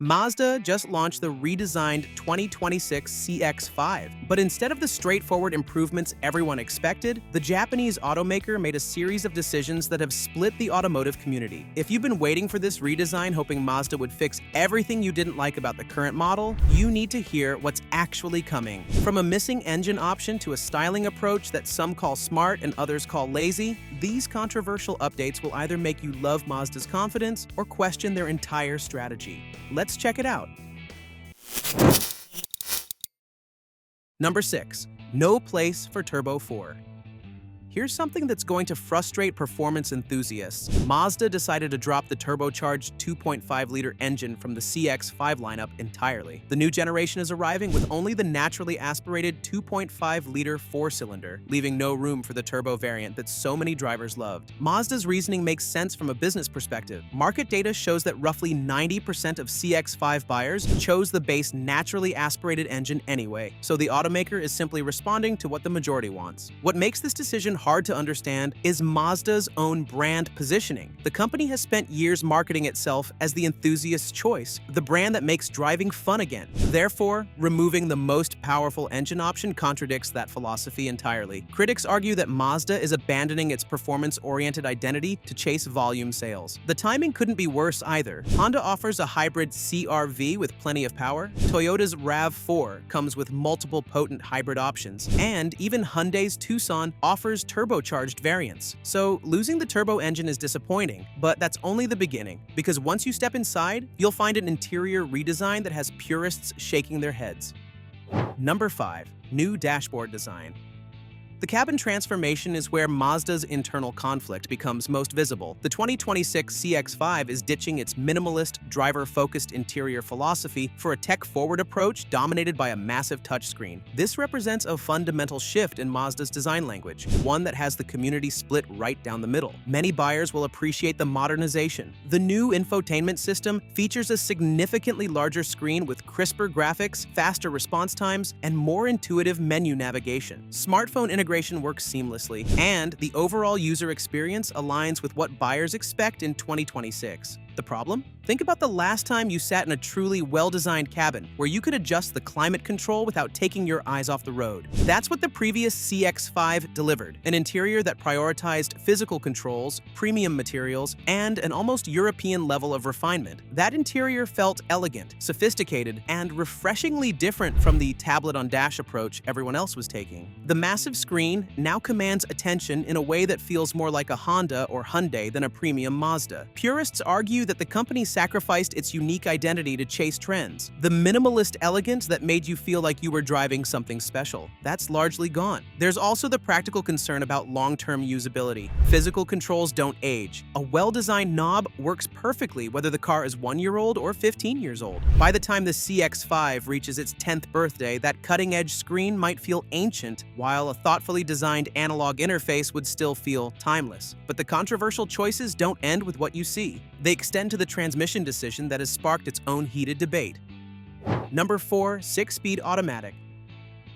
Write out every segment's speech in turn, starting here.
Mazda just launched the redesigned 2026 CX-5, but instead of the straightforward improvements everyone expected, the Japanese automaker made a series of decisions that have split the automotive community. If you've been waiting for this redesign hoping Mazda would fix everything you didn't like about the current model, you need to hear what's actually coming. From a missing engine option to a styling approach that some call smart and others call lazy, these controversial updates will either make you love Mazda's confidence or question their entire strategy. Let's check it out. Number 6. No place for Turbo 4. Here's something that's going to frustrate performance enthusiasts. Mazda decided to drop the turbocharged 2.5-liter engine from the CX-5 lineup entirely. The new generation is arriving with only the naturally aspirated 2.5-liter four-cylinder, leaving no room for the turbo variant that so many drivers loved. Mazda's reasoning makes sense from a business perspective. Market data shows that roughly 90% of CX-5 buyers chose the base naturally aspirated engine anyway, so the automaker is simply responding to what the majority wants. What makes this decision hard to understand is Mazda's own brand positioning. The company has spent years marketing itself as the enthusiast's choice, the brand that makes driving fun again. Therefore, removing the most powerful engine option contradicts that philosophy entirely. Critics argue that Mazda is abandoning its performance-oriented identity to chase volume sales. The timing couldn't be worse either. Honda offers a hybrid CR-V with plenty of power, Toyota's RAV4 comes with multiple potent hybrid options, and even Hyundai's Tucson offers turbocharged variants. So losing the turbo engine is disappointing, but that's only the beginning, because once you step inside, you'll find an interior redesign that has purists shaking their heads. Number 5. New dashboard design. The cabin transformation is where Mazda's internal conflict becomes most visible. The 2026 CX-5 is ditching its minimalist, driver-focused interior philosophy for a tech-forward approach dominated by a massive touchscreen. This represents a fundamental shift in Mazda's design language, one that has the community split right down the middle. Many buyers will appreciate the modernization. The new infotainment system features a significantly larger screen with crisper graphics, faster response times, and more intuitive menu navigation. Smartphone integration works seamlessly, and the overall user experience aligns with what buyers expect in 2026. The problem? Think about the last time you sat in a truly well-designed cabin where you could adjust the climate control without taking your eyes off the road. That's what the previous CX-5 delivered, an interior that prioritized physical controls, premium materials, and an almost European level of refinement. That interior felt elegant, sophisticated, and refreshingly different from the tablet-on-dash approach everyone else was taking. The massive screen now commands attention in a way that feels more like a Honda or Hyundai than a premium Mazda. Purists argue that the company sacrificed its unique identity to chase trends. The minimalist elegance that made you feel like you were driving something special, that's largely gone. There's also the practical concern about long-term usability. Physical controls don't age. A well-designed knob works perfectly whether the car is 1 year old or 15 years old. By the time the CX-5 reaches its 10th birthday, that cutting-edge screen might feel ancient, while a thoughtfully designed analog interface would still feel timeless. But the controversial choices don't end with what you see. They extend to the transmission decision that has sparked its own heated debate. Number 4. 6-speed automatic.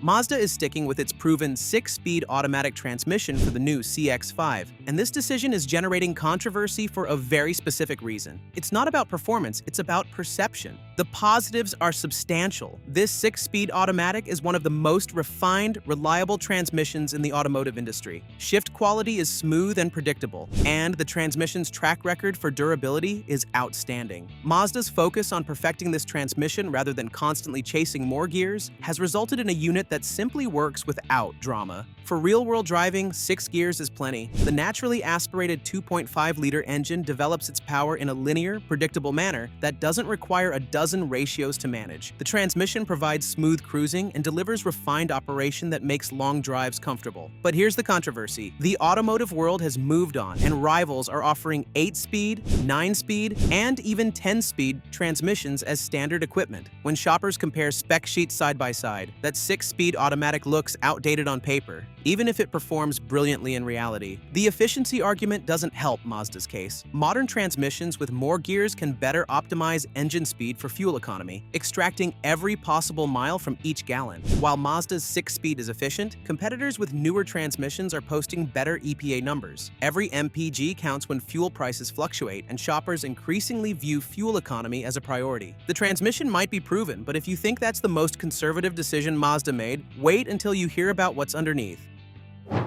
Mazda is sticking with its proven 6-speed automatic transmission for the new CX-5, and this decision is generating controversy for a very specific reason. It's not about performance, it's about perception. The positives are substantial. This 6-speed automatic is one of the most refined, reliable transmissions in the automotive industry. Shift quality is smooth and predictable, and the transmission's track record for durability is outstanding. Mazda's focus on perfecting this transmission rather than constantly chasing more gears has resulted in a unit that simply works without drama. For real-world driving, 6 gears is plenty. The naturally aspirated 2.5-liter engine develops its power in a linear, predictable manner that doesn't require a dozen ratios to manage. The transmission provides smooth cruising and delivers refined operation that makes long drives comfortable. But here's the controversy. The automotive world has moved on, and rivals are offering 8-speed, 9-speed, and even 10-speed transmissions as standard equipment. When shoppers compare spec sheets side by side, that 6-speed automatic looks outdated on paper. even if it performs brilliantly in reality. The efficiency argument doesn't help Mazda's case. Modern transmissions with more gears can better optimize engine speed for fuel economy, extracting every possible mile from each gallon. While Mazda's 6-speed is efficient, competitors with newer transmissions are posting better EPA numbers. Every MPG counts when fuel prices fluctuate, and shoppers increasingly view fuel economy as a priority. The transmission might be proven, but if you think that's the most conservative decision Mazda made, wait until you hear about what's underneath.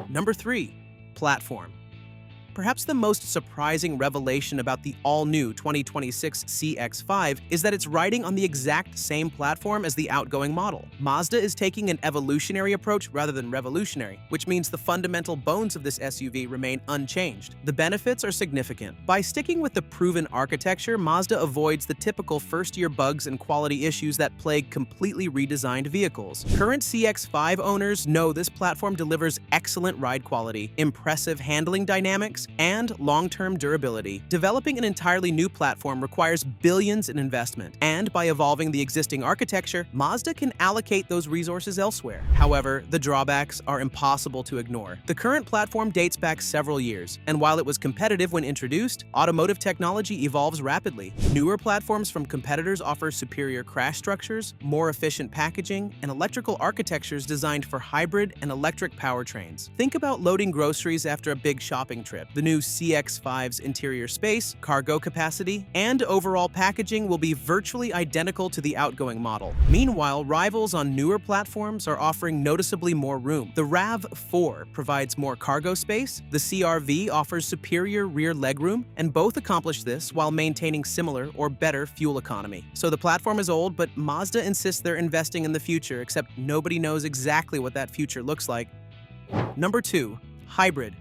Number 3. Platform. Perhaps the most surprising revelation about the all-new 2026 CX-5 is that it's riding on the exact same platform as the outgoing model. Mazda is taking an evolutionary approach rather than revolutionary, which means the fundamental bones of this SUV remain unchanged. The benefits are significant. By sticking with the proven architecture, Mazda avoids the typical first-year bugs and quality issues that plague completely redesigned vehicles. Current CX-5 owners know this platform delivers excellent ride quality, impressive handling dynamics, and long-term durability. Developing an entirely new platform requires billions in investment, and by evolving the existing architecture, Mazda can allocate those resources elsewhere. However, the drawbacks are impossible to ignore. The current platform dates back several years, and while it was competitive when introduced, automotive technology evolves rapidly. Newer platforms from competitors offer superior crash structures, more efficient packaging, and electrical architectures designed for hybrid and electric powertrains. Think about loading groceries after a big shopping trip. The new CX-5's interior space, cargo capacity, and overall packaging will be virtually identical to the outgoing model. Meanwhile, rivals on newer platforms are offering noticeably more room. The RAV4 provides more cargo space, the CR-V offers superior rear legroom, and both accomplish this while maintaining similar or better fuel economy. So the platform is old, but Mazda insists they're investing in the future, except nobody knows exactly what that future looks like. Number 2. Hybrid.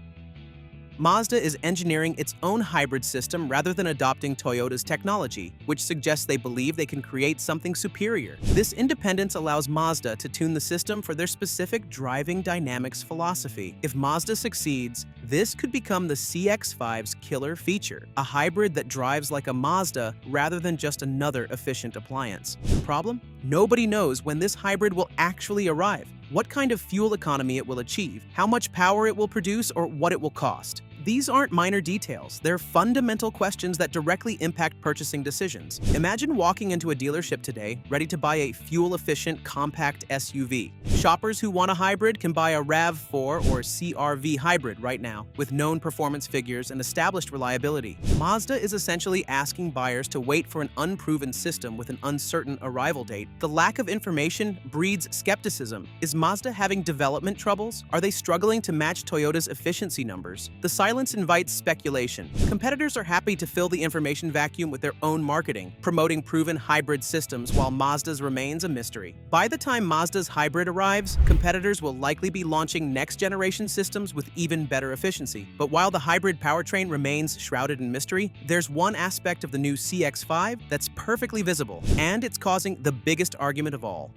Mazda is engineering its own hybrid system rather than adopting Toyota's technology, which suggests they believe they can create something superior. This independence allows Mazda to tune the system for their specific driving dynamics philosophy. If Mazda succeeds, this could become the CX-5's killer feature, a hybrid that drives like a Mazda rather than just another efficient appliance. Problem? Nobody knows when this hybrid will actually arrive, what kind of fuel economy it will achieve, how much power it will produce, or what it will cost. These aren't minor details, they're fundamental questions that directly impact purchasing decisions. Imagine walking into a dealership today, ready to buy a fuel-efficient, compact SUV. Shoppers who want a hybrid can buy a RAV4 or CR-V hybrid right now, with known performance figures and established reliability. Mazda is essentially asking buyers to wait for an unproven system with an uncertain arrival date. The lack of information breeds skepticism. Is Mazda having development troubles? Are they struggling to match Toyota's efficiency numbers? The silence invites speculation. Competitors are happy to fill the information vacuum with their own marketing, promoting proven hybrid systems while Mazda's remains a mystery. By the time Mazda's hybrid arrives, competitors will likely be launching next-generation systems with even better efficiency. But while the hybrid powertrain remains shrouded in mystery, there's one aspect of the new CX-5 that's perfectly visible, and it's causing the biggest argument of all.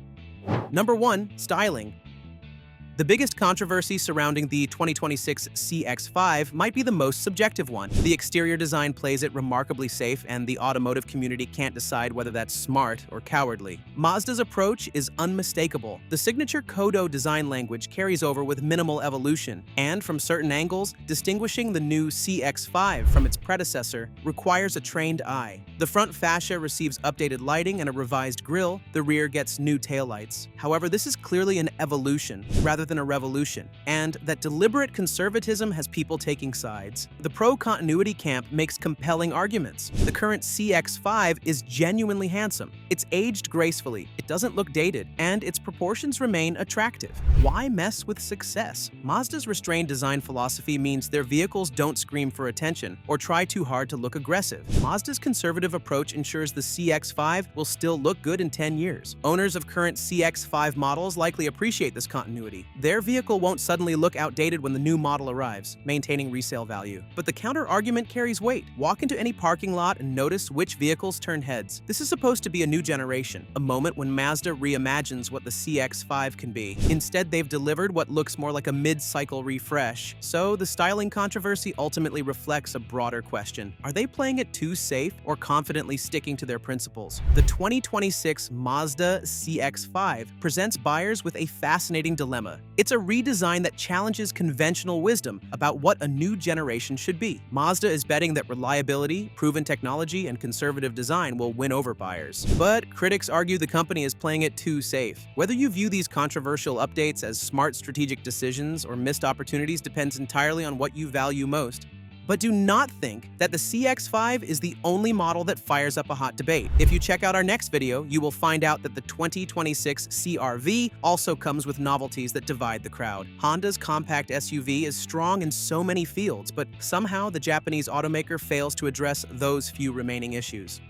Number 1. Styling. The biggest controversy surrounding the 2026 CX-5 might be the most subjective one. The exterior design plays it remarkably safe, and the automotive community can't decide whether that's smart or cowardly. Mazda's approach is unmistakable. The signature Kodo design language carries over with minimal evolution, and from certain angles, distinguishing the new CX-5 from its predecessor requires a trained eye. The front fascia receives updated lighting and a revised grille, the rear gets new taillights. However, this is clearly an evolution rather than a revolution, and that deliberate conservatism has people taking sides. The pro-continuity camp makes compelling arguments. The current CX-5 is genuinely handsome. It's aged gracefully, it doesn't look dated, and its proportions remain attractive. Why mess with success? Mazda's restrained design philosophy means their vehicles don't scream for attention or try too hard to look aggressive. Mazda's conservative approach ensures the CX-5 will still look good in 10 years. Owners of current CX-5 models likely appreciate this continuity. Their vehicle won't suddenly look outdated when the new model arrives, maintaining resale value. But the counter-argument carries weight. Walk into any parking lot and notice which vehicles turn heads. This is supposed to be a new generation, a moment when Mazda reimagines what the CX-5 can be. Instead, they've delivered what looks more like a mid-cycle refresh. So the styling controversy ultimately reflects a broader question. Are they playing it too safe or confidently sticking to their principles? The 2026 Mazda CX-5 presents buyers with a fascinating dilemma. It's a redesign that challenges conventional wisdom about what a new generation should be. Mazda is betting that reliability, proven technology, and conservative design will win over buyers. But critics argue the company is playing it too safe. Whether you view these controversial updates as smart strategic decisions or missed opportunities depends entirely on what you value most. But do not think that the CX-5 is the only model that fires up a hot debate. If you check out our next video, you will find out that the 2026 CR-V also comes with novelties that divide the crowd. Honda's compact SUV is strong in so many fields, but somehow the Japanese automaker fails to address those few remaining issues.